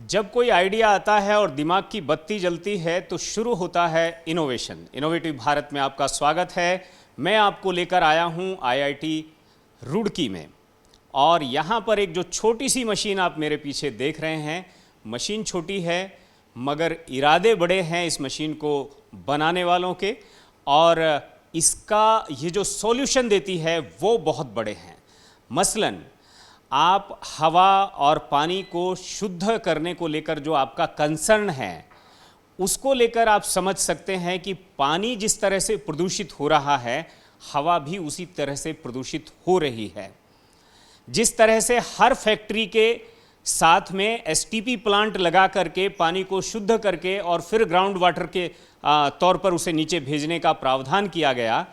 जब कोई आइडिया आता है और दिमाग की बत्ती जलती है तो शुरू होता है इनोवेशन। इनोवेटिव भारत में आपका स्वागत है। मैं आपको लेकर आया हूं आईआईटी रुड़की में, और यहाँ पर एक जो छोटी सी मशीन आप मेरे पीछे देख रहे हैं, मशीन छोटी है मगर इरादे बड़े हैं इस मशीन को बनाने वालों के, और इसका ये जो सॉल्यूशन देती है वो बहुत बड़े हैं। मसलन आप हवा और पानी को शुद्ध करने को लेकर जो आपका कंसर्न है, उसको लेकर आप समझ सकते हैं कि पानी जिस तरह से प्रदूषित हो रहा है, हवा भी उसी तरह से प्रदूषित हो रही है। जिस तरह से हर फैक्ट्री के साथ में एसटीपी प्लांट लगा करके पानी को शुद्ध करके और फिर ग्राउंड वाटर के तौर पर उसे नीचे भेजने का प्रावधान किया गया,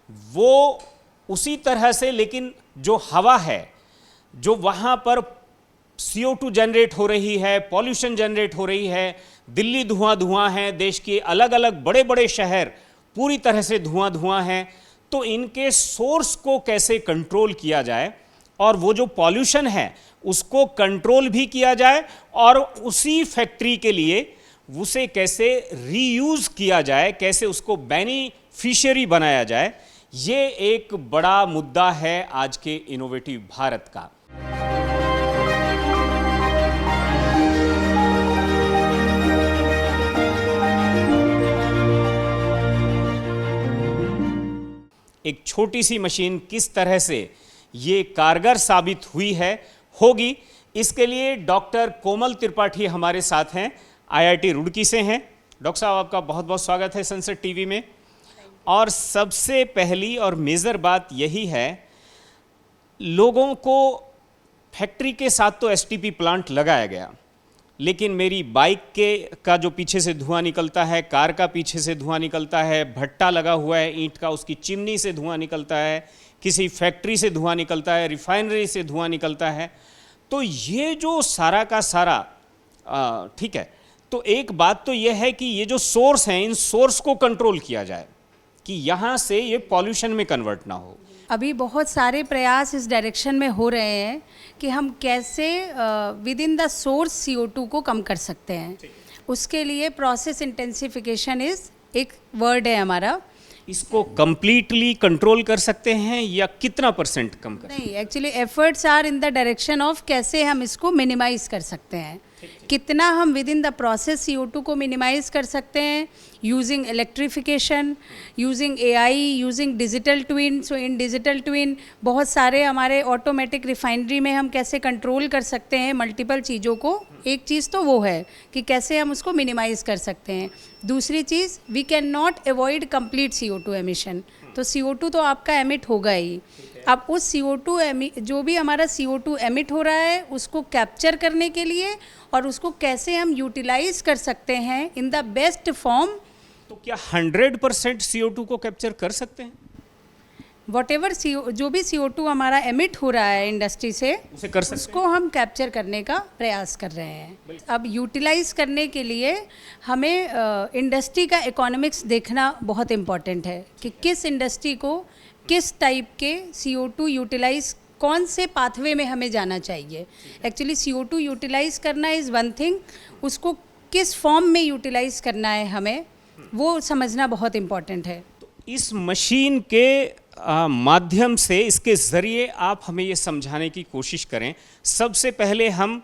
वो उसी तरह से लेकिन जो हवा है, जो वहाँ पर CO2 जनरेट हो रही है, पॉल्यूशन जनरेट हो रही है, दिल्ली धुआं है, देश के अलग अलग बड़े बड़े शहर पूरी तरह से धुआं है, तो इनके सोर्स को कैसे कंट्रोल किया जाए और वो जो पॉल्यूशन है उसको कंट्रोल भी किया जाए और उसी फैक्ट्री के लिए उसे कैसे रीयूज़ किया जाए, कैसे उसको बेनिफिशियरी बनाया जाए, ये एक बड़ा मुद्दा है आज के इनोवेटिव भारत का। एक छोटी सी मशीन किस तरह से ये कारगर साबित हुई है होगी, इसके लिए डॉक्टर कोमल त्रिपाठी हमारे साथ हैं, आईआईटी रुड़की से हैं। डॉक्टर साहब, आपका बहुत बहुत स्वागत है सनसेट टीवी में। और सबसे पहली और मेजर बात यही है, लोगों को फैक्ट्री के साथ तो एसटीपी प्लांट लगाया गया, लेकिन मेरी बाइक का जो पीछे से धुआं निकलता है, कार का पीछे से धुआं निकलता है, भट्टा लगा हुआ है ईंट का, उसकी चिमनी से धुआं निकलता है, किसी फैक्ट्री से धुआं निकलता है, रिफाइनरी से धुआं निकलता है। तो ये जो सारा का सारा ठीक है, तो एक बात तो ये है कि ये जो सोर्स हैं, इन सोर्स को कंट्रोल किया जाए कि यहाँ से ये पॉल्यूशन में कन्वर्ट ना हो। अभी बहुत सारे प्रयास इस डायरेक्शन में हो रहे हैं कि हम कैसे with in the source CO2 को कम कर सकते हैं। उसके लिए प्रोसेस इंटेंसिफिकेशन इज एक वर्ड है हमारा। इसको कंप्लीटली कंट्रोल कर सकते हैं या कितना % कम कर? नहीं, actually efforts are in the direction of कैसे हम इसको मिनिमाइज कर सकते हैं, कितना हम with in the process CO2 को मिनिमाइज कर सकते हैं using electrification, using AI, using digital twin. सो इन डिजिटल ट्विन बहुत सारे हमारे ऑटोमेटिक रिफाइनरी में हम कैसे कंट्रोल कर सकते हैं मल्टीपल चीज़ों को। एक चीज़ तो वो है कि कैसे हम उसको मिनिमाइज कर सकते हैं। दूसरी चीज़, वी कैन नॉट अवॉइड कंप्लीट CO2 एमिशन, तो CO2 तो आपका एमिट होगा ही। अब उस CO2 जो भी हमारा CO2 एमिट हो रहा है, उसको कैप्चर करने के लिए और उसको कैसे हम यूटिलाइज कर सकते हैं इन द बेस्ट फॉर्म। तो क्या 100% CO2 को कैप्चर कर सकते हैं? वॉटेवर जो भी CO2 हमारा एमिट हो रहा है इंडस्ट्री से, उसे कर सकते उसको हम कैप्चर करने का प्रयास कर रहे हैं। अब यूटिलाइज करने के लिए हमें इंडस्ट्री का इकोनॉमिक्स देखना बहुत इम्पॉर्टेंट है कि किस इंडस्ट्री को किस टाइप के CO2 यूटिलाइज, कौन से पाथवे में हमें जाना चाहिए। एक्चुअली CO2 यूटिलाइज करना इज़ वन थिंग, उसको किस फॉर्म में यूटिलाइज करना है हमें वो समझना बहुत इम्पॉर्टेंट है। तो इस मशीन के माध्यम से, इसके ज़रिए आप हमें ये समझाने की कोशिश करें। सबसे पहले हम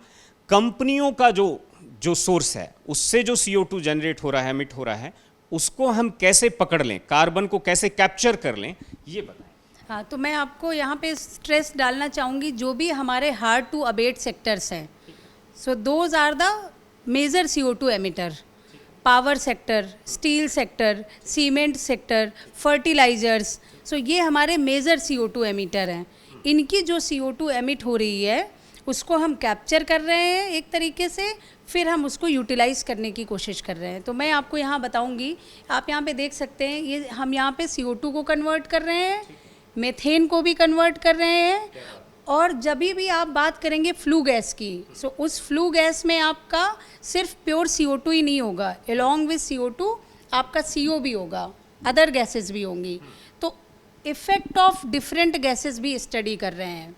कंपनियों का जो सोर्स है, उससे जो CO2 जनरेट हो रहा है, एमिट हो रहा है, उसको हम कैसे पकड़ लें, कार्बन को कैसे कैप्चर कर लें, ये बताएं। हाँ, तो मैं आपको यहाँ पे स्ट्रेस डालना चाहूँगी, जो भी हमारे हार्ड टू अबेट सेक्टर्स हैं, so those are the major CO2 emitter. Power sector, steel sector, cement sector, fertilizers, so ये हमारे मेजर CO2 एमिटर हैं। इनकी जो CO2 एमिट हो रही है उसको हम कैप्चर कर रहे हैं एक तरीके से, फिर हम उसको यूटिलाइज करने की कोशिश कर रहे हैं। तो मैं आपको यहाँ बताऊँगी, आप यहाँ पे देख सकते हैं, ये हम यहाँ पे CO2 को कन्वर्ट कर रहे हैं, मेथेन को भी कन्वर्ट कर रहे हैं, और जब भी आप बात करेंगे फ्लू गैस की, सो उस फ्लू गैस में आपका सिर्फ प्योर CO2 ही नहीं होगा, अलॉन्ग विद CO2 आपका CO भी होगा, अदर गैसेस भी होंगी। तो इफ़ेक्ट ऑफ डिफरेंट गैसेस भी स्टडी कर रहे हैं।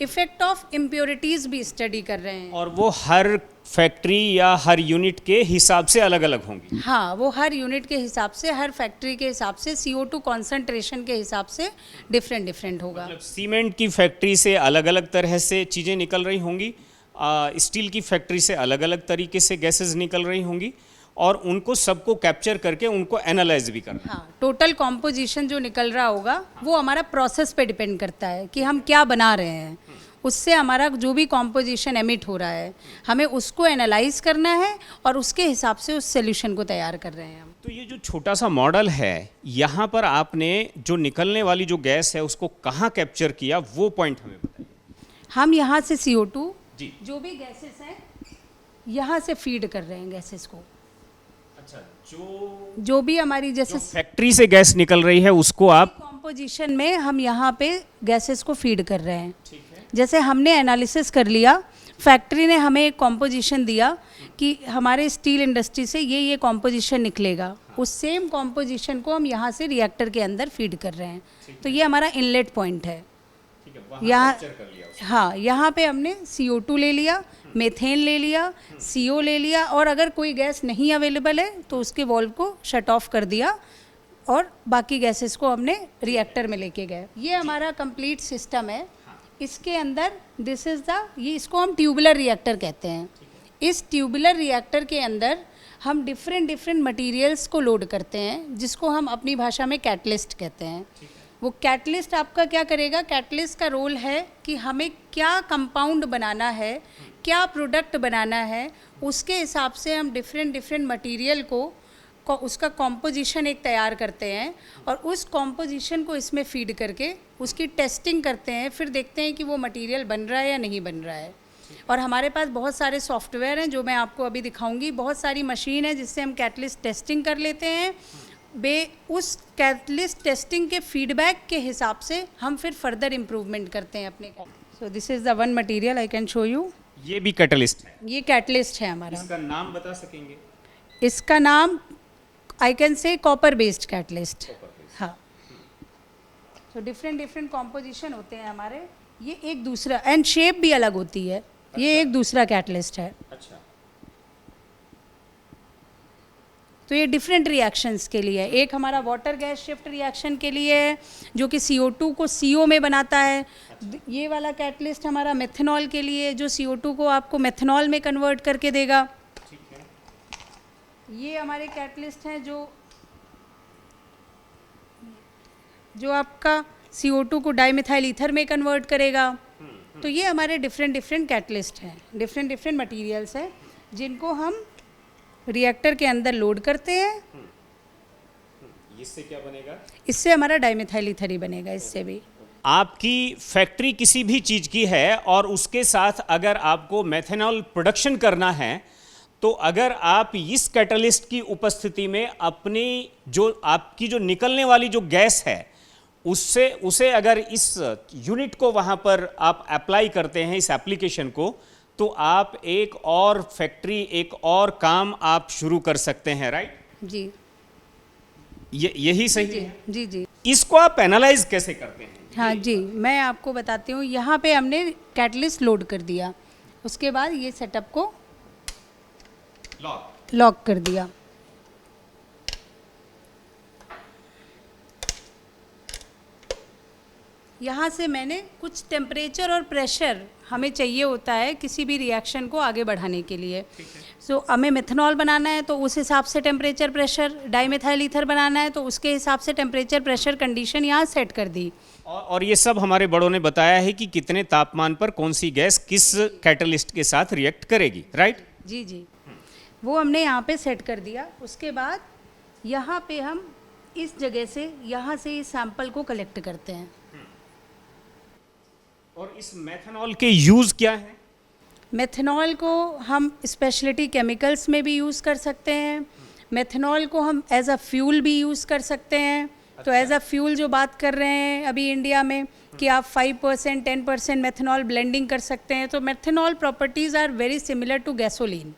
इफेक्ट ऑफ इम्प्योरिटीज़ भी स्टडी कर रहे हैं। और वो हर फैक्ट्री या हर यूनिट के हिसाब से अलग अलग होंगी। हाँ, वो हर यूनिट के हिसाब से, हर फैक्ट्री के हिसाब से, CO2 कॉन्सेंट्रेशन के हिसाब से डिफरेंट डिफरेंट होगा। मतलब सीमेंट की फैक्ट्री से अलग अलग तरह से चीज़ें निकल रही होंगी, स्टील की फैक्ट्री से अलग अलग तरीके से गैसेस निकल रही होंगी, और उनको सबको कैप्चर करके उनको एनालाइज भी करना। हाँ, टोटल कॉम्पोजिशन जो निकल रहा होगा वो हमारा प्रोसेस पे डिपेंड करता है कि हम क्या बना रहे हैं। उससे हमारा जो भी कॉम्पोजिशन एमिट हो रहा है, हमें उसको एनालाइज करना है और उसके हिसाब से उस सोल्यूशन को तैयार कर रहे हैं हम। तो ये जो छोटा सा मॉडल है, यहाँ पर आपने जो निकलने वाली जो गैस है उसको कहाँ कैप्चर किया, वो पॉइंट हमें बताइए। हम यहाँ से CO2 जी। जो भी गैसेस हैं यहाँ से फीड कर रहे हैं गैसेस को। अच्छा, जो भी हमारी जैसे फैक्ट्री से गैस निकल रही है उसको आप कॉम्पोजिशन में हम यहाँ पे गैसेस को फीड कर रहे हैं। ठीक है। जैसे हमने एनालिसिस कर लिया, फैक्ट्री ने हमें एक कॉम्पोजिशन दिया कि हमारे स्टील इंडस्ट्री से ये कॉम्पोजिशन निकलेगा, उस सेम कॉम्पोजिशन को हम यहाँ से रिएक्टर के अंदर फीड कर रहे हैं। तो ये हमारा इनलेट पॉइंट है। यहाँ, हाँ, यहाँ पे हमने CO2 ले लिया, मेथेन ले लिया, CO ले लिया, और अगर कोई गैस नहीं अवेलेबल है तो उसके वॉल्व को शट ऑफ कर दिया और बाकी गैसेस को हमने रिएक्टर में लेके गए। ये हमारा कंप्लीट सिस्टम है। इसके अंदर दिस इज़ द, ये इसको हम ट्यूबुलर रिएक्टर कहते हैं। इस ट्यूबुलर रिएक्टर के अंदर हम डिफरेंट मटेरियल्स को लोड करते हैं, जिसको हम अपनी भाषा में कैटलिस्ट कहते हैं। वो कैटलिस्ट आपका क्या करेगा? कैटलिस्ट का रोल है कि हमें क्या कंपाउंड बनाना है, क्या प्रोडक्ट बनाना है, उसके हिसाब से हम डिफरेंट मटेरियल को उसका कॉम्पोजिशन एक तैयार करते हैं और उस कॉम्पोजिशन को इसमें फीड करके उसकी टेस्टिंग करते हैं। फिर देखते हैं कि वो मटेरियल बन रहा है या नहीं बन रहा है। और हमारे पास बहुत सारे सॉफ्टवेयर हैं जो मैं आपको अभी दिखाऊंगी। बहुत सारी मशीन है जिससे हम कैटलिस्ट टेस्टिंग कर लेते हैं। उस कैटलिस्ट टेस्टिंग के फीडबैक के हिसाब से हम फिर फर्दर इम्प्रूवमेंट करते हैं अपने। So this is the one material I can show you. ये भी कैटलिस्ट है? ये कैटलिस्ट है हमारा। इसका नाम बता सकेंगे? इसका नाम I can say copper based catalyst. हाँ, तो डिफरेंट कॉम्पोजिशन होते हैं हमारे। ये एक दूसरा, एंड शेप भी अलग होती है। ये एक दूसरा कैटलिस्ट है। अच्छा। तो ये डिफरेंट रिएक्शंस के लिए है। एक हमारा वाटर गैस शिफ्ट रिएक्शन के लिए है जो कि CO2 को CO में बनाता है। ये वाला कैटलिस्ट हमारा मेथनॉल के लिए, जो CO2 को आपको मेथनॉल में कन्वर्ट करके देगा। ये हमारे कैटलिस्ट हैं जो आपका CO2 को डाइमिथाइल ईथर में कन्वर्ट करेगा। तो ये हमारे डिफरेंट कैटलिस्ट हैं, डिफरेंट मटेरियल्स हैं जिनको हम रिएक्टर के अंदर लोड करते हैं। इससे क्या बनेगा? इससे हमारा डाइमिथाइल ईथर ही बनेगा। इससे भी आपकी फैक्ट्री किसी भी चीज़ की है और उसके साथ अगर आपको मेथनॉल प्रोडक्शन करना है, तो अगर आप इस कैटलिस्ट की उपस्थिति में अपनी जो आपकी जो निकलने वाली जो गैस है उसे अगर इस यूनिट को वहाँ पर आप अप्लाई करते हैं, इस एप्लीकेशन को, तो आप एक और फैक्ट्री, एक और काम आप शुरू कर सकते हैं। राइट जी, यही सही है? जी जी। इसको आप एनालाइज कैसे करते हैं? हाँ जी, मैं आपको बताती हूँ। यहाँ पे हमने कैटलिस्ट लोड कर दिया, उसके बाद ये सेटअप को लॉक कर दिया। यहाँ से मैंने कुछ टेम्परेचर और प्रेशर हमें चाहिए होता है किसी भी रिएक्शन को आगे बढ़ाने के लिए। सो हमें मेथनॉल बनाना है तो उस हिसाब से टेम्परेचर प्रेशर, डाइमेथाइल ईथर बनाना है तो उसके हिसाब से टेम्परेचर प्रेशर कंडीशन यहाँ सेट कर दी। और ये सब हमारे बड़ों ने बताया है कि कितने तापमान पर कौन सी गैस किस कैटलिस्ट के साथ रिएक्ट करेगी। राइट जी जी, वो हमने यहाँ पे सेट कर दिया। उसके बाद यहाँ पे हम इस जगह से, यहाँ से इस सैंपल को कलेक्ट करते हैं। और इस मेथनॉल के यूज़ क्या है? मेथनॉल को हम स्पेशलिटी केमिकल्स में भी यूज़ कर सकते हैं। मेथनॉल को हम एज अ फ्यूल भी यूज़ कर सकते हैं। तो एज अ फ्यूल जो बात कर रहे हैं अभी इंडिया में कि आप 5% 10% मेथनॉल ब्लेंडिंग कर सकते हैं। तो methanol properties are very similar to gasoline.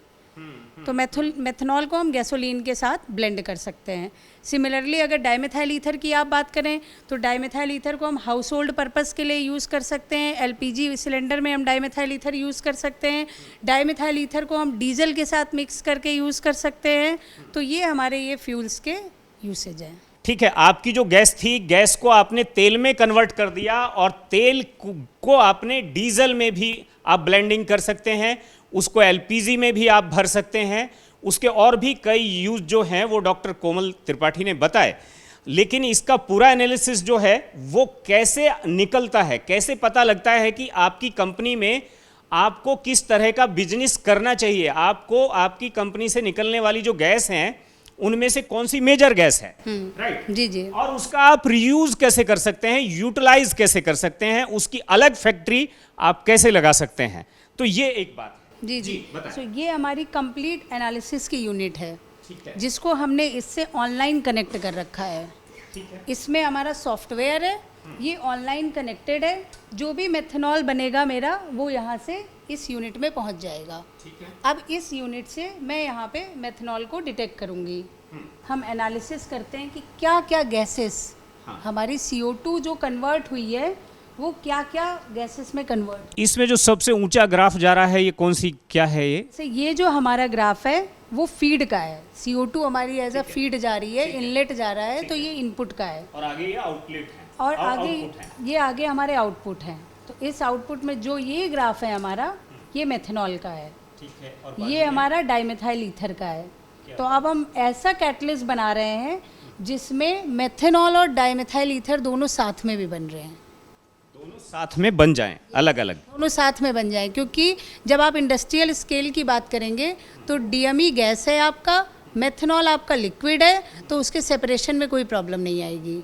तो मेथनॉल को हम गैसोलीन के साथ ब्लेंड कर सकते हैं। सिमिलरली अगर डाइमेथाइल ईथर की आप बात करें तो डाइमेथाइल ईथर को हम हाउस होल्ड पर्पज़ के लिए यूज़ कर सकते हैं। एलपीजी सिलेंडर में हम डाइमेथाइल ईथर यूज़ कर सकते हैं। डाइमेथाइल ईथर को हम डीजल के साथ मिक्स करके यूज़ कर सकते हैं। तो ये हमारे ये फ्यूल्स के यूसेज हैं। ठीक है, आपकी जो गैस थी, गैस को आपने तेल में कन्वर्ट कर दिया और तेल को आपने डीजल में भी आप ब्लेंडिंग कर सकते हैं, उसको एलपीजी में भी आप भर सकते हैं। उसके और भी कई यूज जो हैं वो डॉक्टर कोमल त्रिपाठी ने बताए। लेकिन इसका पूरा एनालिसिस जो है वो कैसे निकलता है, कैसे पता लगता है कि आपकी कंपनी में आपको किस तरह का बिजनेस करना चाहिए, आपको आपकी कंपनी से निकलने वाली जो गैस हैं उनमें से कौन सी मेजर गैस है, राइट? जी जी। और उसका आप रीयूज कैसे कर सकते हैं, यूटिलाइज कैसे कर सकते हैं, उसकी अलग फैक्ट्री आप कैसे लगा सकते हैं। तो ये एक बात है। जी जी, बताएं। तो ये हमारी कंप्लीट एनालिसिस की यूनिट है, ठीक है, जिसको हमने इससे ऑनलाइन कनेक्ट कर रखा है। ठीक है, इसमें हमारा सॉफ्टवेयर है, ये ऑनलाइन कनेक्टेड है। जो भी मेथनॉल बनेगा मेरा वो यहाँ से इस यूनिट में पहुँच जाएगा। ठीक है। अब इस यूनिट से मैं यहाँ पे मेथनॉल को डिटेक्ट करूँगी। हम एनालिसिस करते हैं कि क्या क्या गैसेस हमारी CO2 जो कन्वर्ट हुई है वो क्या क्या गैसेस में कन्वर्ट। इसमें जो सबसे ऊंचा ग्राफ जा रहा है ये कौन सी क्या है ये जो हमारा ग्राफ है वो फीड का है। CO2 हमारी एज अ फीड जा रही है, इनलेट जा रहा है, तो ये इनपुट का है और आगे ये आउटलेट है और आगे ये आगे हमारे आउटपुट हैं। तो इस आउटपुट में जो ये ग्राफ है हमारा, ये मेथनॉल का है, ठीक है, और ये हमारा डाइमेथाइल ईथर का है। तो अब हम ऐसा कैटलिस्ट बना रहे हैं जिसमें मेथनॉल और डाइमेथाइल ईथर दोनों साथ में भी बन रहे हैं, दोनों साथ में बन जाएं, अलग अलग दोनों साथ में बन जाएं। क्योंकि जब आप इंडस्ट्रियल स्केल की बात करेंगे तो DME गैस है आपका, मेथनॉल आपका लिक्विड है, तो उसके सेपरेशन में कोई प्रॉब्लम नहीं आएगी।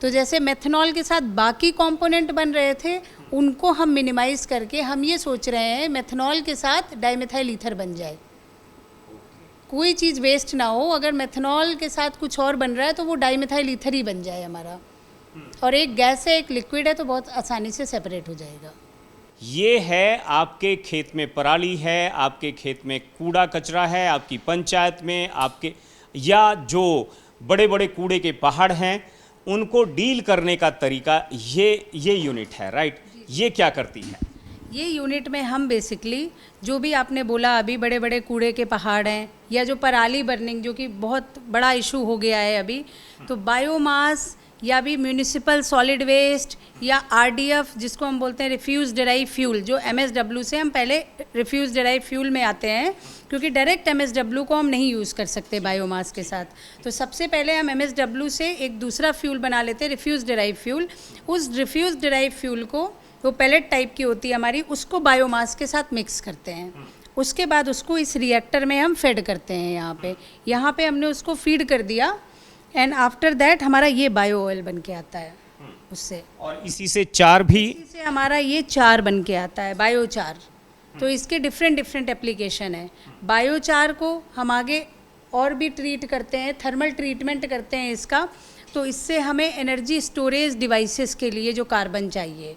तो जैसे मेथनॉल के साथ बाकी कंपोनेंट बन रहे थे उनको हम मिनिमाइज करके हम ये सोच रहे हैं मेथनॉल के साथ डाइमेथाइल ईथर बन जाए, कोई चीज़ वेस्ट ना हो। अगर मेथनॉल के साथ कुछ और बन रहा है तो वो डाइमेथाइल ईथर ही बन जाए हमारा, और एक गैस है एक लिक्विड है, तो बहुत आसानी से सेपरेट हो जाएगा। ये है आपके खेत में पराली है, आपके खेत में कूड़ा कचरा है, आपकी पंचायत में आपके, या जो बड़े बड़े कूड़े के पहाड़ हैं उनको डील करने का तरीका ये यूनिट है, राइट? ये क्या करती है? ये यूनिट में हम बेसिकली जो भी आपने बोला अभी बड़े बड़े कूड़े के पहाड़ हैं या जो पराली बर्निंग जो कि बहुत बड़ा इशू हो गया है अभी, तो बायोमास या भी म्यूनिसिपल सॉलिड वेस्ट या RDF जिसको हम बोलते हैं रिफ्यूज डेराइव फ्यूल, जो MSW से हम पहले रिफ्यूज डेराइव फ्यूल में आते हैं, क्योंकि डायरेक्ट MSW को हम नहीं यूज़ कर सकते बायोमास के साथ। तो सबसे पहले हम MSW से एक दूसरा फ्यूल बना लेते हैं, रिफ्यूज डेराइव फ्यूल। उस रिफ्यूज डेराइव फ्यूल को, वो पैलेट टाइप की होती है हमारी, उसको बायोमास के साथ मिक्स करते हैं। उसके बाद उसको इस रिएक्टर में हम फेड करते हैं। यहाँ पे हमने उसको फीड कर दिया एंड आफ्टर दैट हमारा ये बायो ऑयल बन के आता है उससे, और इसी से चार भी, इसी से हमारा ये चार बन के आता है, बायोचार। तो इसके डिफरेंट एप्लीकेशन है। बायोचार को हम आगे और भी ट्रीट करते हैं, थर्मल ट्रीटमेंट करते हैं इसका, तो इससे हमें एनर्जी स्टोरेज डिवाइसेस के लिए जो कार्बन चाहिए,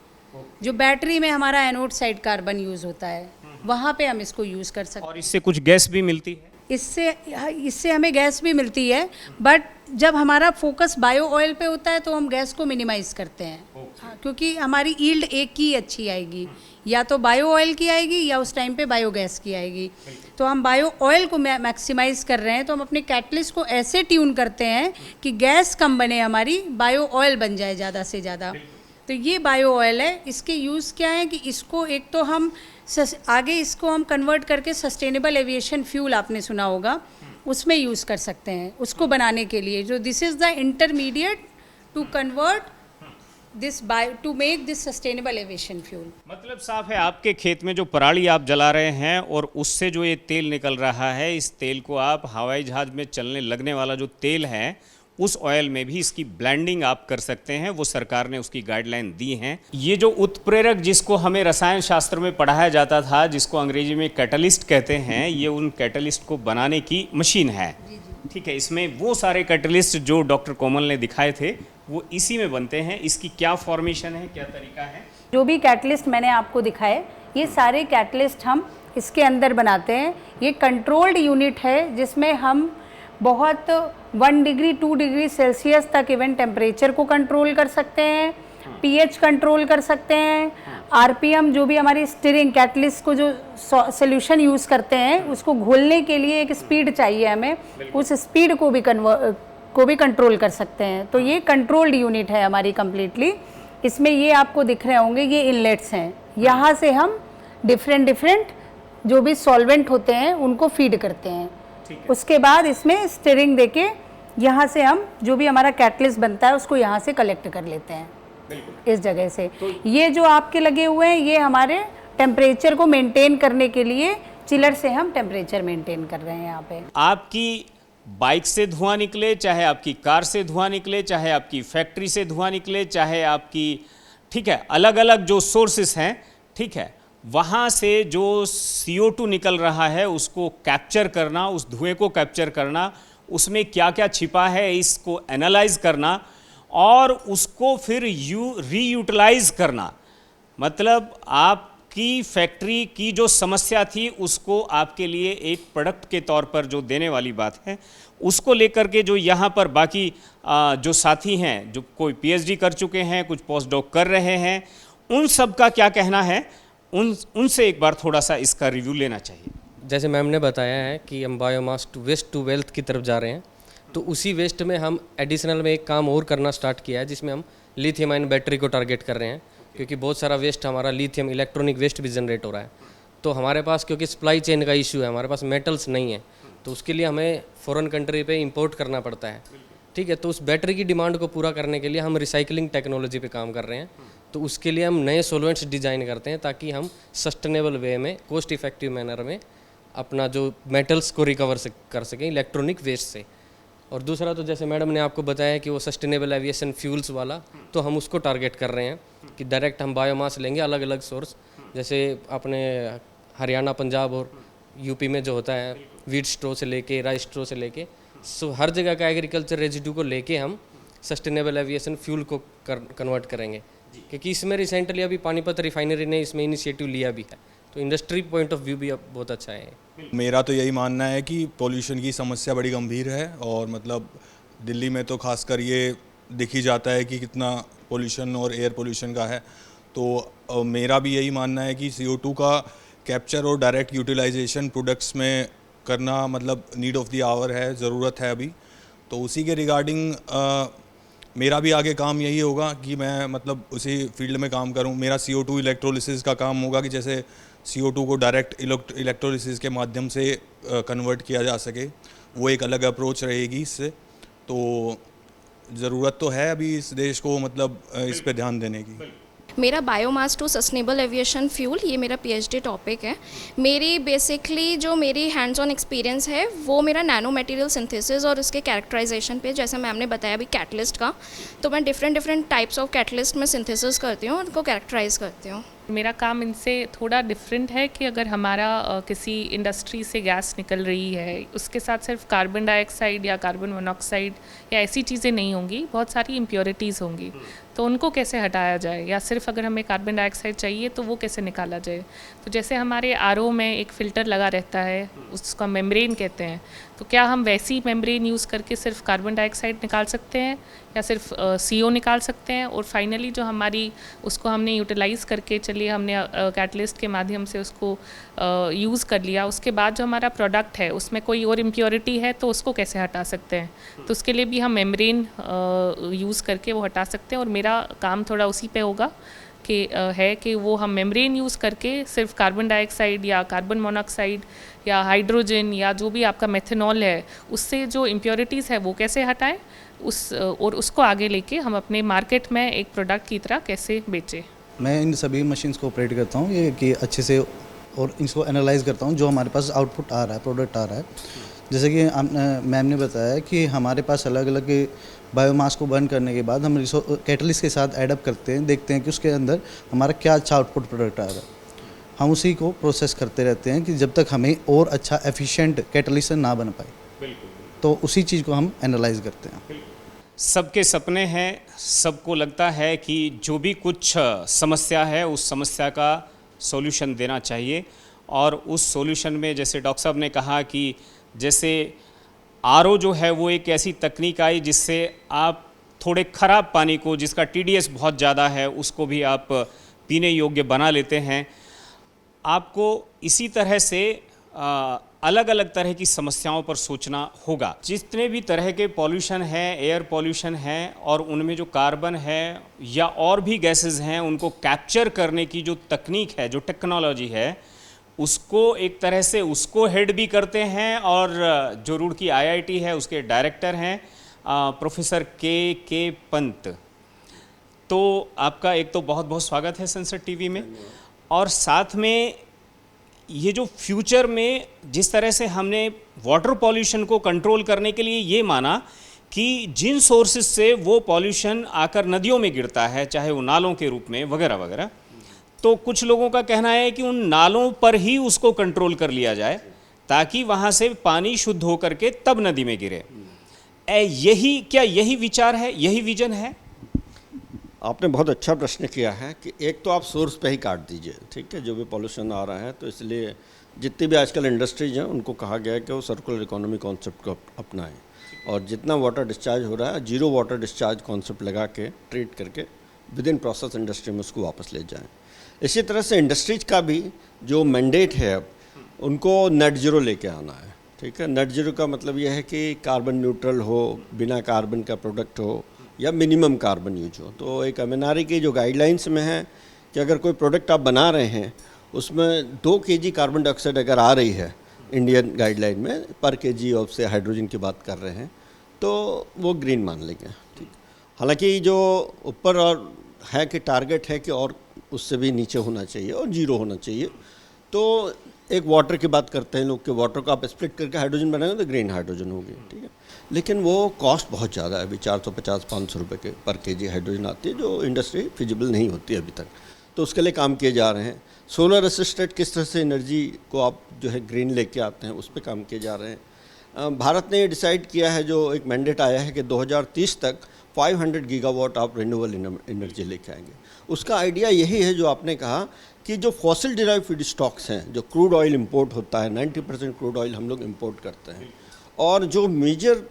जो बैटरी में हमारा एनोड साइड कार्बन यूज़ होता है, वहाँ पे हम इसको यूज़ कर सकते हैं। और इससे कुछ गैस भी मिलती है, इससे हमें गैस भी मिलती है, बट जब हमारा फोकस बायो ऑयल पे होता है तो हम गैस को मिनिमाइज़ करते हैं। हाँ, क्योंकि हमारी ईल्ड एक की अच्छी आएगी, या तो बायो ऑयल की आएगी या उस टाइम पे बायोगैस की आएगी। तो हम बायो ऑयल को मैक्सिमाइज़ कर रहे हैं, तो हम अपने कैटलिस्ट को ऐसे ट्यून करते हैं कि गैस कम बने, हमारी बायो ऑयल बन जाए ज़्यादा से ज़्यादा। तो ये बायो ऑयल है। इसके यूज़ क्या है कि इसको एक तो हम आगे इसको हम कन्वर्ट करके सस्टेनेबल एविएशन फ्यूल आपने सुना होगा, उसमें यूज़ कर सकते हैं उसको बनाने के लिए। जो this is the intermediate to convert this to make this sustainable aviation fuel. मतलब साफ है, आपके खेत में जो पराली आप जला रहे हैं और उससे जो ये तेल निकल रहा है, इस तेल को आप हवाई जहाज़ में चलने लगने वाला जो तेल है उस ऑयल में भी इसकी ब्लेंडिंग आप कर सकते हैं। वो सरकार ने उसकी गाइडलाइन दी हैं। ये जो उत्प्रेरक जिसको हमें रसायन शास्त्र में पढ़ाया जाता था, जिसको अंग्रेजी में कैटलिस्ट कहते हैं, ये उन कैटलिस्ट को बनाने की मशीन है। ठीक है, इसमें वो सारे कैटलिस्ट जो डॉक्टर कोमल ने दिखाए थे वो इसी में बनते हैं। इसकी क्या फॉर्मेशन है, क्या तरीका है? जो भी कैटलिस्ट मैंने आपको दिखाए, ये सारे कैटलिस्ट हम इसके अंदर बनाते हैं। ये कंट्रोल्ड यूनिट है जिसमें हम बहुत 1 डिग्री 2 डिग्री सेल्सियस तक इवन टेम्परेचर को कंट्रोल कर सकते हैं, पीएच कंट्रोल कर सकते हैं, आरपीएम जो भी हमारी स्टीयरिंग कैटलिस्ट को जो सॉल्यूशन यूज़ करते हैं उसको घोलने के लिए एक स्पीड चाहिए हमें, उस स्पीड को भी कंट्रोल कर सकते हैं। तो ये कंट्रोल्ड यूनिट है हमारी कम्प्लीटली। इसमें ये आपको दिख रहे होंगे ये इनलेट्स हैं, यहाँ से हम डिफरेंट जो भी सॉल्वेंट होते हैं उनको फीड करते हैं। उसके बाद इसमें स्टीयरिंग देके यहाँ से हम जो भी हमारा कैटलिस्ट बनता है उसको यहाँ से कलेक्ट कर लेते हैं इस जगह से। तो ये जो आपके लगे हुए हैं ये हमारे टेम्परेचर को मेंटेन करने के लिए चिलर से हम टेम्परेचर मेंटेन कर रहे हैं यहाँ पे। आपकी बाइक से धुआं निकले, चाहे आपकी कार से धुआं निकले, चाहे आपकी फैक्ट्री से धुआं निकले, चाहे आपकी, ठीक है, अलग अलग जो सोर्सेस हैं, ठीक है, वहाँ से जो CO2 निकल रहा है उसको कैप्चर करना, उस धुएं को कैप्चर करना, उसमें क्या क्या छिपा है इसको एनालाइज करना और उसको फिर रीयूटिलाइज करना। मतलब आपकी फैक्ट्री की जो समस्या थी उसको आपके लिए एक प्रोडक्ट के तौर पर जो देने वाली बात है उसको लेकर के जो यहाँ पर बाकी जो साथी हैं, जो कोई PhD कर चुके हैं, कुछ पोस्ट डॉक कर रहे हैं, उन सब का क्या कहना है, उनसे एक बार थोड़ा सा इसका रिव्यू लेना चाहिए। जैसे मैम ने बताया है कि हम biomass to waste to wealth की तरफ जा रहे हैं, तो उसी वेस्ट में हम एडिशनल में एक काम और करना स्टार्ट किया है जिसमें हम लिथियम आयन बैटरी को टारगेट कर रहे हैं, क्योंकि बहुत सारा वेस्ट हमारा लिथियम इलेक्ट्रॉनिक वेस्ट भी जनरेट हो रहा है। तो हमारे पास क्योंकि सप्लाई चेन का इशू है, हमारे पास मेटल्स नहीं है, तो उसके लिए हमें फॉरेन कंट्री पे इंपोर्ट करना पड़ता है। ठीक है, तो उस बैटरी की डिमांड को पूरा करने के लिए हम रिसाइकलिंग टेक्नोलॉजी पे काम कर रहे हैं। तो उसके लिए हम नए सॉल्वेंट्स डिज़ाइन करते हैं ताकि हम सस्टेनेबल वे में, कॉस्ट इफेक्टिव मैनर में अपना जो मेटल्स को रिकवर कर सकें इलेक्ट्रॉनिक वेस्ट से। और दूसरा तो जैसे मैडम ने आपको बताया कि वो सस्टेनेबल एविएशन फ्यूल्स वाला, तो हम उसको टारगेट कर रहे हैं कि डायरेक्ट हम बायोमास लेंगे, अलग अलग सोर्स, जैसे अपने हरियाणा, पंजाब और यूपी में जो होता है वीट स्ट्रो से लेके राइस स्ट्रो से लेके, सो हर जगह का एग्रीकल्चर रेजिड्यू को लेके हम सस्टेनेबल एविएशन फ्यूल को कन्वर्ट करेंगे। क्योंकि इसमें रिसेंटली अभी पानीपत रिफाइनरी ने इसमें इनिशिएटिव लिया भी है, तो इंडस्ट्री पॉइंट ऑफ व्यू भी अब बहुत अच्छा है। मेरा तो यही मानना है कि पोल्यूशन की समस्या बड़ी गंभीर है और मतलब दिल्ली में तो खासकर ये दिख ही जाता है कि कितना पोल्यूशन और एयर पोल्यूशन का है। तो मेरा भी यही मानना है कि CO2 का कैप्चर और डायरेक्ट यूटिलाइजेशन प्रोडक्ट्स में करना मतलब नीड ऑफ द आवर है, ज़रूरत है अभी। तो उसी के रिगार्डिंग मेरा भी आगे काम यही होगा कि मैं मतलब उसी फील्ड में काम करूं। मेरा CO2 इलेक्ट्रोलिसिस का काम होगा कि जैसे CO2 को डायरेक्ट इलेक्ट्रोलिसिस के माध्यम से कन्वर्ट किया जा सके, वो एक अलग अप्रोच रहेगी इससे। तो ज़रूरत तो है अभी इस देश को मतलब इस पे ध्यान देने की। मेरा biomass to sustainable aviation fuel, ये मेरा PhD टॉपिक है। मेरी बेसिकली जो मेरी हैंड्स ऑन एक्सपीरियंस है वो मेरा नैनो मटेरियल सिंथेसिस और उसके कैरेक्टराइजेशन पे, जैसे मैम ने बताया अभी कैटलिस्ट का, तो मैं डिफरेंट टाइप्स ऑफ कैटलिस्ट में सिंथेसिस करती हूँ, उनको कैरेक्टराइज करती हूँ। मेरा काम इनसे थोड़ा डिफरेंट है कि अगर हमारा किसी इंडस्ट्री से गैस निकल रही है, उसके साथ सिर्फ कार्बन डाइऑक्साइड या कार्बन मोनोऑक्साइड या ऐसी चीज़ें नहीं होंगी, बहुत सारी इम्प्योरिटीज़ होंगी, तो उनको कैसे हटाया जाए, या सिर्फ अगर हमें कार्बन डाइऑक्साइड चाहिए तो वो कैसे निकाला जाए। तो जैसे हमारे RO में एक फ़िल्टर लगा रहता है, उसका मेम्ब्रेन कहते हैं, तो क्या हम वैसी मेम्ब्रेन यूज़ करके सिर्फ कार्बन डाइऑक्साइड निकाल सकते हैं या सिर्फ CO निकाल सकते हैं। और फाइनली जो हमारी उसको हमने यूटिलाइज़ करके, चलिए हमने कैटलिस्ट के माध्यम से उसको यूज़ कर लिया, उसके बाद जो हमारा प्रोडक्ट है उसमें कोई और इम्प्योरिटी है तो उसको कैसे हटा सकते हैं। तो उसके लिए भी हम मेम्ब्रेन यूज़ करके वो हटा सकते हैं। और मेरा काम थोड़ा उसी पे होगा कि वो हम मेम्ब्रेन यूज़ करके सिर्फ कार्बन डाइऑक्साइड या कार्बन मोनोऑक्साइड या हाइड्रोजन या जो भी आपका मेथनॉल है, उससे जो इम्प्योरिटीज़ है वो कैसे हटाएं, और उसको आगे लेके हम अपने मार्केट में एक प्रोडक्ट की तरह कैसे बेचें। मैं इन सभी मशीन्स को ऑपरेट करता हूँ ये कि अच्छे से, और इसको एनालाइज करता हूँ जो हमारे पास आउटपुट आ रहा है, प्रोडक्ट आ रहा है। जैसे कि मैम ने बताया कि हमारे पास अलग अलग बायोमास को बर्न करने के बाद हम कैटलिस्ट के साथ एडअप करते हैं, देखते हैं कि उसके अंदर हमारा क्या अच्छा आउटपुट प्रोडक्ट आ रहा है। हम उसी को प्रोसेस करते रहते हैं कि जब तक हमें और अच्छा एफिशिएंट कैटलिस्ट ना बन पाए, तो उसी चीज़ को हम एनालाइज करते हैं। सबके सपने हैं, सबको लगता है कि जो भी कुछ समस्या है उस समस्या का सॉल्यूशन देना चाहिए, और उस सॉल्यूशन में जैसे डॉक्टर साहब ने कहा कि जैसे आरओ जो है वो एक ऐसी तकनीक आई जिससे आप थोड़े ख़राब पानी को, जिसका टीडीएस बहुत ज़्यादा है, उसको भी आप पीने योग्य बना लेते हैं। आपको इसी तरह से अलग अलग तरह की समस्याओं पर सोचना होगा। जितने भी तरह के पॉल्यूशन हैं, एयर पॉल्यूशन है, और उनमें जो कार्बन है या और भी गैसेस हैं, उनको कैप्चर करने की जो तकनीक है, जो टेक्नोलॉजी है, उसको एक तरह से उसको हेड भी करते हैं। और जो रुड़की आईआईटी है उसके डायरेक्टर हैं प्रोफेसर के पंत। तो आपका एक तो बहुत बहुत स्वागत है संसद टीवी में। और साथ में ये जो फ्यूचर में जिस तरह से हमने वाटर पॉल्यूशन को कंट्रोल करने के लिए ये माना कि जिन सोर्सेज से वो पॉल्यूशन आकर नदियों में गिरता है, चाहे वो नालों के रूप में वगैरह वगैरह, तो कुछ लोगों का कहना है कि उन नालों पर ही उसको कंट्रोल कर लिया जाए ताकि वहाँ से पानी शुद्ध होकर के तब नदी में गिरे। यही विचार है, यही विजन है? आपने बहुत अच्छा प्रश्न किया है कि एक तो आप सोर्स पे ही काट दीजिए, ठीक है, जो भी पॉल्यूशन आ रहा है। तो इसलिए जितनी भी आजकल इंडस्ट्रीज हैं उनको कहा गया है कि वो सर्कुलर इकोनॉमी कॉन्सेप्ट को अपनाएं, और जितना वाटर डिस्चार्ज हो रहा है जीरो वाटर डिस्चार्ज कॉन्सेप्ट लगा के ट्रीट करके विद इन प्रोसेस इंडस्ट्री में उसको वापस ले जाएं। इसी तरह से इंडस्ट्रीज का भी जो मैंडेट है अब, उनको नेट ज़ीरो लेके आना है, ठीक है। नेट ज़ीरो का मतलब यह है कि कार्बन न्यूट्रल हो, बिना कार्बन का प्रोडक्ट हो, या मिनिमम कार्बन यूज हो। तो एक एमएनआरई की जो गाइडलाइंस में है कि अगर कोई प्रोडक्ट आप बना रहे हैं उसमें 2 kg कार्बन डाइऑक्साइड अगर आ रही है इंडियन गाइडलाइन में पर केजी ऑफ से हाइड्रोजन की बात कर रहे हैं, तो वो ग्रीन मान लेंगे, ठीक। हालांकि जो ऊपर और है कि टारगेट है कि और उससे भी नीचे होना चाहिए और जीरो होना चाहिए। तो एक वाटर की बात करते हैं लोग कि वाटर को आप स्प्लिट करके हाइड्रोजन बनाएंगे तो ग्रीन हाइड्रोजन होगी, ठीक है। लेकिन वो कॉस्ट बहुत ज़्यादा है, अभी 450-500 रुपये के पर केजी हाइड्रोजन आती है, जो इंडस्ट्री फिजिबल नहीं होती अभी तक। तो उसके लिए काम किए जा रहे हैं। सोलर असिस्टेड किस तरह से एनर्जी को आप जो है ग्रीन लेके आते हैं, उस पर काम किए जा रहे हैं। भारत ने ये डिसाइड किया है, जो एक मैंडेट आया है कि 2030 तक 500 गीगावाट आप रिन्यूएबल एनर्जी लेके आएंगे। उसका आइडिया यही है जो आपने कहा कि जो फॉसिल डिराइव फीड स्टॉक्स हैं, जो क्रूड ऑयल इंपोर्ट होता है, 90% क्रूड ऑयल हम लोग इंपोर्ट करते हैं, और जो मेजर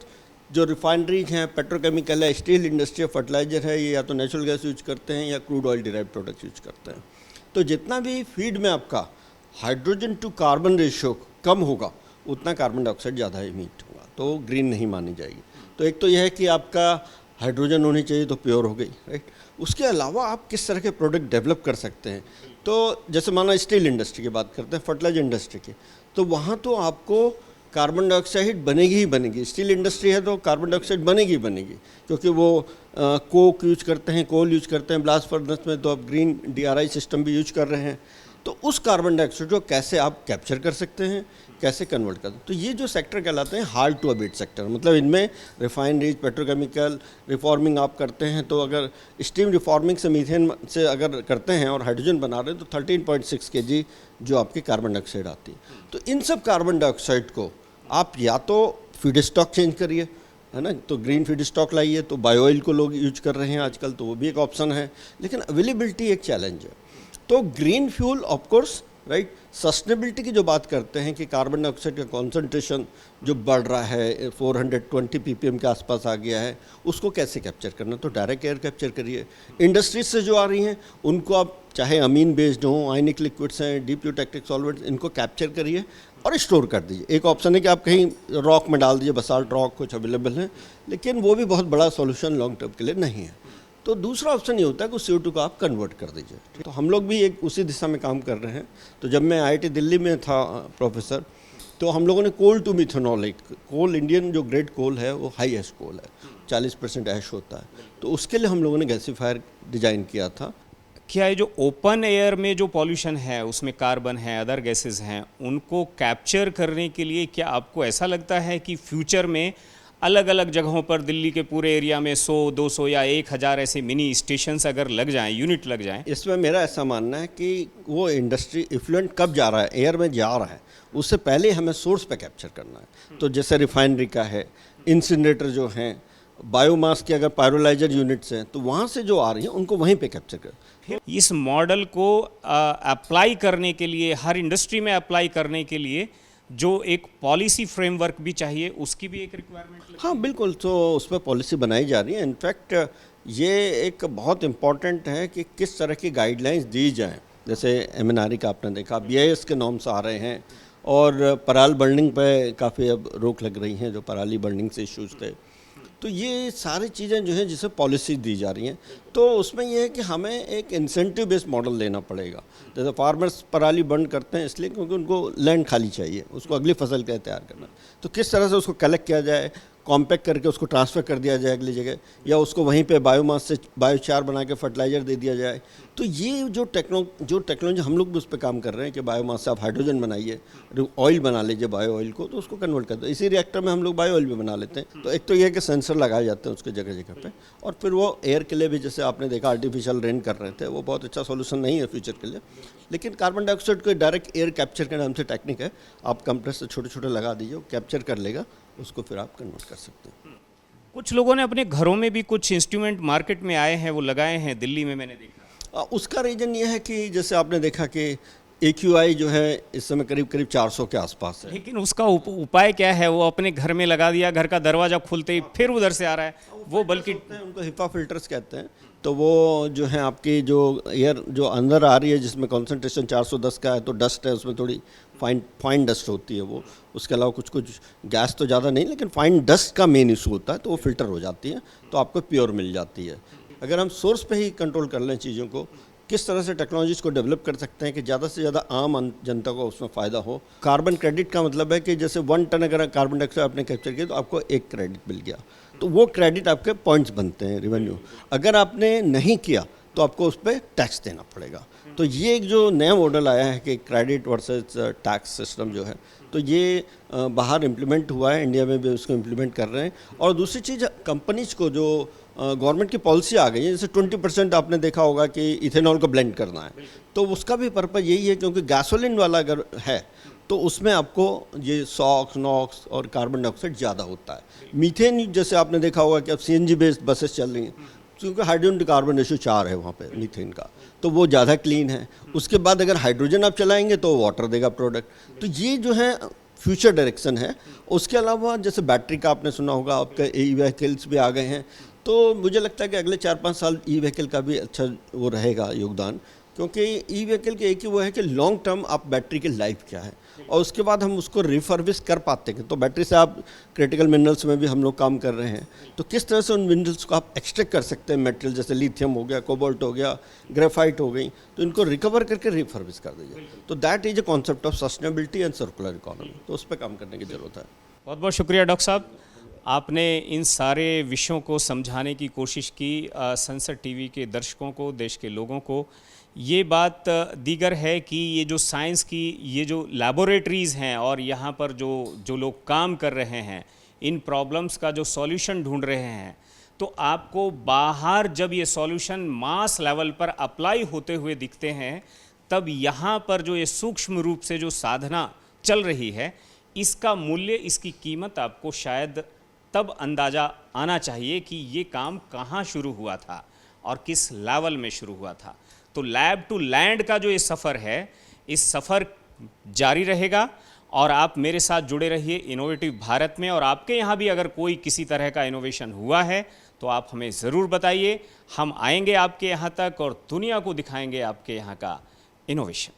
जो रिफाइनरीज हैं, पेट्रोकेमिकल है, स्टील इंडस्ट्री, फर्टिलाइजर है, ये या तो नेचुरल गैस यूज करते हैं या crude oil derive products use करते हैं। तो जितना भी फीड में आपका हाइड्रोजन टू कार्बन रेशियो कम होगा उतना कार्बन डाइऑक्साइड ज़्यादा इमिट होगा, तो ग्रीन नहीं मानी जाएगी। तो एक तो यह है कि आपका हाइड्रोजन होनी चाहिए तो प्योर हो गई, राइट। उसके अलावा आप किस तरह के प्रोडक्ट डेवलप कर सकते हैं। तो जैसे माना स्टील इंडस्ट्री की बात करते हैं, फर्टिलाइजर इंडस्ट्री की, तो वहाँ तो आपको कार्बन डाइऑक्साइड बनेगी ही बनेगी। स्टील इंडस्ट्री है तो कार्बन डाइऑक्साइड बनेगी ही बनेगी, क्योंकि वो कोक यूज करते हैं, कोल यूज करते हैं, ब्लास्ट फर्नेस में तो आप ग्रीन DRI सिस्टम भी यूज कर रहे हैं। तो उस कार्बन डाइऑक्साइड को कैसे आप कैप्चर कर सकते हैं, कैसे कन्वर्ट करते हैं। तो ये जो सेक्टर कहलाते हैं हार्ड टू अबेट सेक्टर, मतलब इनमें रिफाइनरीज, पेट्रोकेमिकल, रिफॉर्मिंग आप करते हैं, तो अगर स्टीम रिफॉर्मिंग से मीथेन से अगर करते हैं और हाइड्रोजन बना रहे हैं तो 13.6 kg जो आपकी कार्बन डाइऑक्साइड आती है। तो इन सब कार्बन डाइऑक्साइड को आप या तो फीड स्टॉक चेंज करिए, है ना, तो ग्रीन फीड स्टॉक लाइए। तो बायो ऑयल को लोग यूज कर रहे हैं आजकल, तो वो भी एक ऑप्शन है, लेकिन अवेलेबिलिटी एक चैलेंज है। तो green fuel of course, right, sustainability की जो बात करते हैं कि कार्बन डाइऑक्साइड का कॉन्सेंट्रेशन जो बढ़ रहा है 420 ppm के आसपास आ गया है, उसको कैसे कैप्चर करना, तो डायरेक्ट एयर कैप्चर करिए। इंडस्ट्रीज से जो आ रही हैं उनको आप चाहे अमीन बेस्ड हों, आयनिक लिक्विड्स हैं, डीप यूटैक्टिक सॉल्वेंट्स, इनको कैप्चर करिए और स्टोर कर दीजिए। एक ऑप्शन है कि आप कहीं रॉक में डाल दीजिए, बसाल्ट रॉक कुछ अवेलेबल है, लेकिन वो भी बहुत बड़ा सॉल्यूशन लॉन्ग टर्म के लिए नहीं है। तो दूसरा ऑप्शन ये होता है कि CO2 को आप कन्वर्ट कर दीजिए। तो हम लोग भी एक उसी दिशा में काम कर रहे हैं। तो जब मैं IIT दिल्ली में था प्रोफेसर, तो हम लोगों ने कोल टू मिथेनॉल, एक कोल, इंडियन जो ग्रेड कोल है वो हाई ऐश कोल है, 40% ऐश होता है, तो उसके लिए हम लोगों ने गैसीफायर डिज़ाइन किया था। क्या ये जो ओपन एयर में जो पॉल्यूशन है, उसमें कार्बन है, अदर गैसेस हैं, उनको कैप्चर करने के लिए क्या आपको ऐसा लगता है कि फ्यूचर में अलग अलग जगहों पर दिल्ली के पूरे एरिया में 100, 200 या 1000 ऐसे मिनी स्टेशंस अगर लग जाएं, यूनिट लग जाएं? इसमें मेरा ऐसा मानना है कि वो इंडस्ट्री इफ्लुएंट कब जा रहा है, एयर में जा रहा है, उससे पहले हमें सोर्स पे कैप्चर करना है। तो जैसे रिफाइनरी का है, इंसिनरेटर जो हैं, बायोमास के अगर पायरोलाइजर यूनिट्स हैं तो वहाँ से जो आ रही हैं उनको वहीं पे कैप्चर कर। फिर इस मॉडल को अप्लाई करने के लिए, हर इंडस्ट्री में अप्लाई करने के लिए जो एक पॉलिसी फ्रेमवर्क भी चाहिए, उसकी भी एक रिक्वायरमेंट। हाँ बिल्कुल, तो उस पर पॉलिसी बनाई जा रही है। इनफैक्ट ये एक बहुत इम्पॉर्टेंट है कि किस तरह की गाइडलाइंस दी जाएँ। जैसे MNRE का आपने देखा, BIS के नॉर्म्स आ रहे हैं और पराल बर्निंग पे काफ़ी अब रोक लग रही हैं, जो पराली बर्निंग से इश्यूज़ थे। तो ये सारी चीज़ें जो हैं जिसे पॉलिसी दी जा रही हैं, तो उसमें ये है कि हमें एक इंसेंटिव बेस्ड मॉडल लेना पड़ेगा। जैसे फार्मर्स पराली बर्न करते हैं इसलिए क्योंकि उनको लैंड खाली चाहिए, उसको अगली फसल का तैयार करना। तो किस तरह से उसको कलेक्ट किया जाए, कॉम्पैक्ट करके उसको ट्रांसफ़र कर दिया जाए अगली जगह, या उसको वहीं पे बायोमास से बायोचार बना के फर्टिलाइज़र दे दिया जाए। तो ये जो टेक्नोलॉजी हम लोग भी उस पर काम कर रहे हैं कि बायोमास से आप हाइड्रोजन बनाइए, ऑयल बना लीजिए बायो ऑयल को, तो उसको कन्वर्ट कर दो। इसी रिएक्टर में हम लोग बायो ऑयल भी बना लेते हैं। तो एक तो ये है कि सेंसर लगाए जाते हैं उसके जगह जगह पे, और फिर वो एयर के लिए भी, जैसे आपने देखा आर्टिफिशियल रेन कर रहे थे, वो बहुत अच्छा सोल्यूशन नहीं है फ्यूचर के लिए। लेकिन कार्बन डाइऑक्साइड को डायरेक्ट एयर कैप्चर के नाम से टेक्निक है, आप कंप्रेसर छोटे छोटे लगा दीजिए, वो कैप्चर कर लेगा, उसको फिर आप कन्वर्ट कर सकते हैं। कुछ लोगों ने अपने घरों में भी कुछ इंस्ट्रूमेंट मार्केट में आए हैं, वो लगाए हैं, दिल्ली में मैंने देखा। उसका रीज़न ये है कि जैसे आपने देखा कि AQI जो है इस समय करीब करीब 400 के आसपास है। लेकिन उसका उपाय क्या है? वो अपने घर में लगा दिया, घर का दरवाज़ा खुलते ही फिर उधर से आ रहा है वो, बल्कि उनको HEPA फिल्टर्स कहते हैं। तो वो जो है आपकी जो एयर जो अंदर आ रही है, जिसमें कॉन्सेंट्रेशन 410 का है, तो डस्ट है उसमें, थोड़ी फाइन डस्ट होती है वो। उसके अलावा कुछ गैस तो ज़्यादा नहीं, लेकिन फाइन डस्ट का मेन इशू होता है, तो वो फिल्टर हो जाती है, तो आपको प्योर मिल जाती है। अगर हम सोर्स पे ही कंट्रोल कर लें चीज़ों को, किस तरह से टेक्नोलॉजीज़ को डेवलप कर सकते हैं कि ज़्यादा से ज़्यादा आम जनता को उसमें फ़ायदा हो। कार्बन क्रेडिट का मतलब है कि जैसे 1 टन अगर कार्बन डाइऑक्साइड आपने कैप्चर किया तो आपको 1 क्रेडिट मिल गया, तो वो क्रेडिट आपके पॉइंट्स बनते हैं, रेवेन्यू। अगर आपने नहीं किया तो आपको उस पर टैक्स देना पड़ेगा। तो ये एक जो नया मॉडल आया है कि क्रेडिट वर्सेस टैक्स सिस्टम जो है, तो ये बाहर इम्प्लीमेंट हुआ है, इंडिया में भी उसको इम्प्लीमेंट कर रहे हैं। और दूसरी चीज़, कंपनीज को जो गवर्नमेंट की पॉलिसी आ गई है, जैसे 20% आपने देखा होगा कि इथेनॉल को ब्लेंड करना है, तो उसका भी पर्पज़ यही है, क्योंकि गैसोलीन वाला अगर है तो उसमें आपको ये सॉक्स, नॉक्स और कार्बन डाइऑक्साइड ज़्यादा होता है। मीथेन जैसे आपने देखा होगा कि अब CNG बेस्ड बसेस चल रही हैं, क्योंकि हाइड्रोजन टू कार्बन रेशियो 4 है वहाँ पे मीथेन का, तो वो ज़्यादा क्लीन है। उसके बाद अगर हाइड्रोजन आप चलाएंगे तो वाटर देगा प्रोडक्ट। तो ये जो है फ्यूचर डायरेक्शन है। उसके अलावा जैसे बैटरी का आपने सुना होगा, आपके ई-व्हीकल्स भी आ गए हैं, तो मुझे लगता है कि अगले 4-5 साल ई-व्हीकल का भी अच्छा वो रहेगा योगदान, क्योंकि ई-व्हीकल के एक ही वो है कि लॉन्ग टर्म आप बैटरी की लाइफ क्या है, और उसके बाद हम उसको रिफर्बिश कर पाते हैं। तो बैटरी से आप क्रिटिकल मिनरल्स में भी हम लोग काम कर रहे हैं, तो किस तरह से उन मिनरल्स को आप एक्सट्रैक्ट कर सकते हैं, मटेरियल जैसे लिथियम हो गया, कोबाल्ट हो गया, ग्रेफाइट हो गई, तो इनको रिकवर करके रिफर्बिश कर दीजिए। तो that is a concept of sustainability and circular economy, तो उस पर काम करने की ज़रूरत है। बहुत बहुत शुक्रिया डॉक्टर साहब, आपने इन सारे विषयों को समझाने की कोशिश की संसद टीवी के दर्शकों को, देश के लोगों को। ये बात दीगर है कि ये जो साइंस की ये जो लैबोरेटरीज़ हैं और यहाँ पर जो लोग काम कर रहे हैं, इन प्रॉब्लम्स का जो सॉल्यूशन ढूंढ रहे हैं, तो आपको बाहर जब ये सॉल्यूशन मास लेवल पर अप्लाई होते हुए दिखते हैं, तब यहाँ पर जो ये सूक्ष्म रूप से जो साधना चल रही है, इसका मूल्य, इसकी कीमत आपको शायद तब अंदाज़ा आना चाहिए कि ये काम कहाँ शुरू हुआ था और किस लेवल में शुरू हुआ था। तो लैब टू लैंड का जो ये सफ़र है, इस सफ़र जारी रहेगा और आप मेरे साथ जुड़े रहिए इनोवेटिव भारत में। और आपके यहाँ भी अगर कोई किसी तरह का इनोवेशन हुआ है तो आप हमें ज़रूर बताइए, हम आएंगे आपके यहाँ तक और दुनिया को दिखाएंगे आपके यहाँ का इनोवेशन।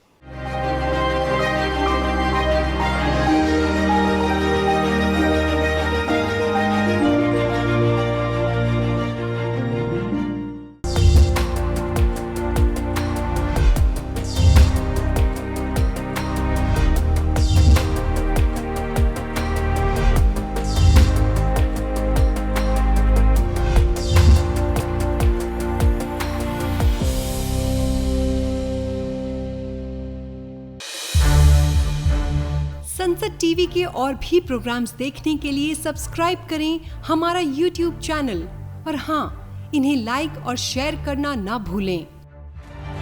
संसद टीवी के और भी प्रोग्राम्स देखने के लिए सब्सक्राइब करें हमारा YouTube चैनल और हाँ, इन्हें लाइक और शेयर करना ना भूलें।